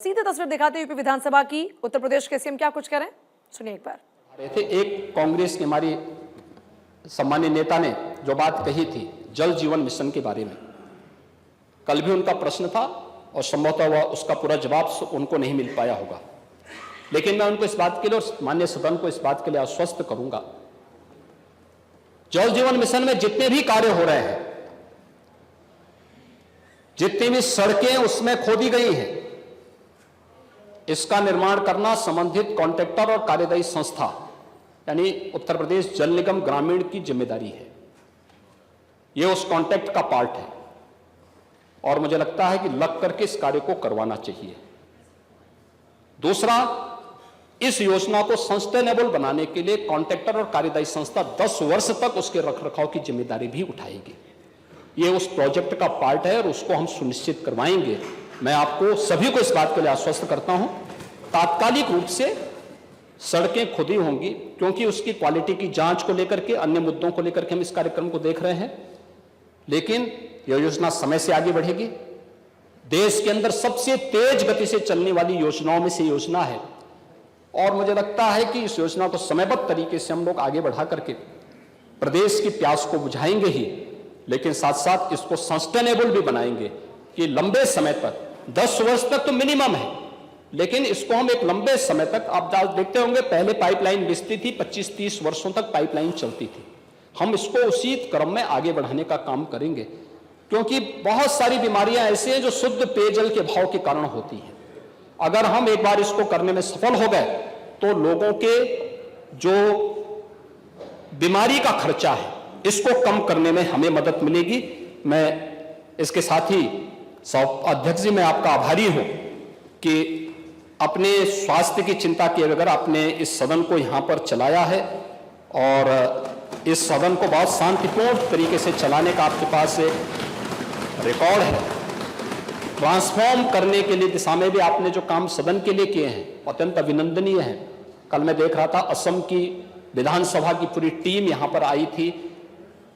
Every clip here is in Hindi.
सीधे तस्वीर दिखाते यूपी विधानसभा की। उत्तर प्रदेश के सीएम क्या कुछ कह रहे हैं, सुनिए एक बार। एक कांग्रेस की हमारी सम्मानीय नेता ने जो बात कही थी जल जीवन मिशन के बारे में, कल भी उनका प्रश्न था और संभवतः वह उसका पूरा जवाब उनको नहीं मिल पाया होगा, लेकिन मैं उनको इस बात के लिए और माननीय सदन को इस बात के लिए आश्वस्त करूंगा, जल जीवन मिशन में जितने भी कार्य हो रहे हैं, जितनी भी सड़कें उसमें खोदी गई हैं, इसका निर्माण करना संबंधित कॉन्ट्रैक्टर और कार्यदायी संस्था यानी उत्तर प्रदेश जल निगम ग्रामीण की जिम्मेदारी है। यह उस कॉन्ट्रैक्ट का पार्ट है और मुझे लगता है कि लग करके इस कार्य को करवाना चाहिए। दूसरा, इस योजना को सस्टेनेबल बनाने के लिए कॉन्ट्रैक्टर और कार्यदायी संस्था 10 वर्ष तक उसके रखरखाव की जिम्मेदारी भी उठाएगी। यह उस प्रोजेक्ट का पार्ट है और उसको हम सुनिश्चित करवाएंगे। मैं आपको सभी को इस बात के लिए आश्वस्त करता हूं, तात्कालिक रूप से सड़कें खुदी होंगी, क्योंकि उसकी क्वालिटी की जांच को लेकर के, अन्य मुद्दों को लेकर के हम इस कार्यक्रम को देख रहे हैं, लेकिन यह योजना समय से आगे बढ़ेगी। देश के अंदर सबसे तेज गति से चलने वाली योजनाओं में से योजना है और मुझे लगता है कि इस योजना को समयबद्ध तरीके से हम लोग आगे बढ़ा करके प्रदेश की प्यास को बुझाएंगे ही, लेकिन साथ साथ इसको सस्टेनेबल भी बनाएंगे कि लंबे समय तक, 10 वर्ष तक तो मिनिमम है, लेकिन इसको हम एक लंबे समय तक, आप देखते होंगे पहले पाइपलाइन बिछती थी, 25-30 वर्षों तक पाइपलाइन चलती थी। हम इसको उसी क्रम में आगे बढ़ाने का काम करेंगे, क्योंकि बहुत सारी बीमारियां ऐसी हैं जो शुद्ध पेयजल के अभाव के कारण होती हैं। अगर हम एक बार इसको करने में सफल हो गए तो लोगों के जो बीमारी का खर्चा है इसको कम करने में हमें मदद मिलेगी। मैं इसके साथ ही अध्यक्ष जी, मैं आपका आभारी हूं कि अपने स्वास्थ्य की चिंता किए बगैर आपने इस सदन को यहां पर चलाया है और इस सदन को बहुत शांतिपूर्ण तरीके से चलाने का आपके पास रिकॉर्ड है। ट्रांसफॉर्म करने के लिए दिशा में भी आपने जो काम सदन के लिए किए हैं अत्यंत अभिनंदनीय हैं। कल मैं देख रहा था, असम की विधानसभा की पूरी टीम यहां पर आई थी,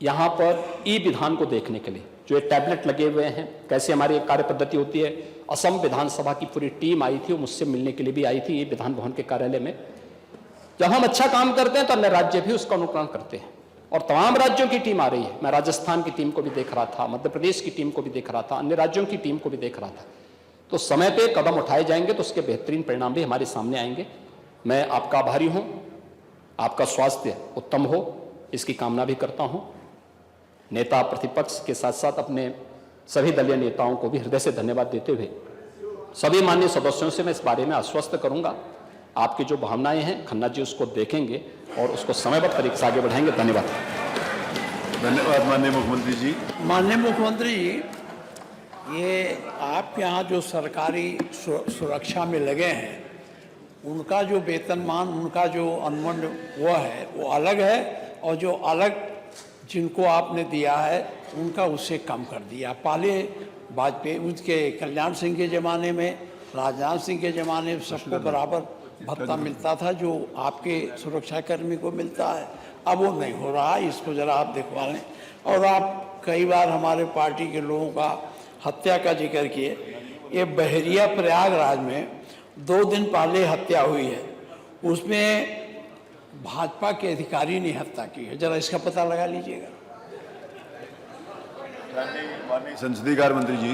यहां पर ई विधान को देखने के लिए, जो ये टैबलेट लगे हुए हैं, कैसे हमारी कार्य पद्धति होती है। असम विधानसभा की पूरी टीम आई थी, वो मुझसे मिलने के लिए भी आई थी ये विधान भवन के कार्यालय में। जब हम अच्छा काम करते हैं तो अन्य राज्य भी उसका अनुकरण करते हैं और तमाम राज्यों की टीम आ रही है। मैं राजस्थान की टीम को भी देख रहा था, मध्य प्रदेश की टीम को भी देख रहा था, अन्य राज्यों की टीम को भी देख रहा था। तो समय पे कदम उठाए जाएंगे तो उसके बेहतरीन परिणाम भी हमारे सामने आएंगे। मैं आपका आभारी हूं, आपका स्वास्थ्य उत्तम हो इसकी कामना भी करता हूं। नेता प्रतिपक्ष के साथ साथ अपने सभी दलीय नेताओं को भी हृदय से धन्यवाद देते हुए सभी माननीय सदस्यों से मैं इस बारे में आश्वस्त करूंगा, आपकी जो भावनाएं हैं खन्ना जी उसको देखेंगे और उसको समयबद्ध तरीके से आगे बढ़ाएंगे। धन्यवाद। धन्यवाद माननीय मुख्यमंत्री जी। माननीय मुख्यमंत्री जी, ये आपके यहाँ जो सरकारी सुरक्षा में लगे हैं, उनका जो वेतनमान, उनका जो अनुबंध वो अलग है और जो अलग जिनको आपने दिया है उनका उससे कम कर दिया। पहले वाजपेयी, उसके कल्याण सिंह के ज़माने में, राजनाथ सिंह के ज़माने में सबको बराबर भत्ता मिलता था जो आपके सुरक्षाकर्मी को मिलता है। अब वो नहीं हो रहा, इसको ज़रा आप दिखवा लें। और आप कई बार हमारे पार्टी के लोगों का हत्या का जिक्र किए। ये बहरिया प्रयागराज में 2 दिन पहले हत्या हुई है, उसमें भाजपा के अधिकारी ने हत्या की है, जरा इसका पता लगा लीजिएगा। माननीय संसदीय कार्य मंत्री जी।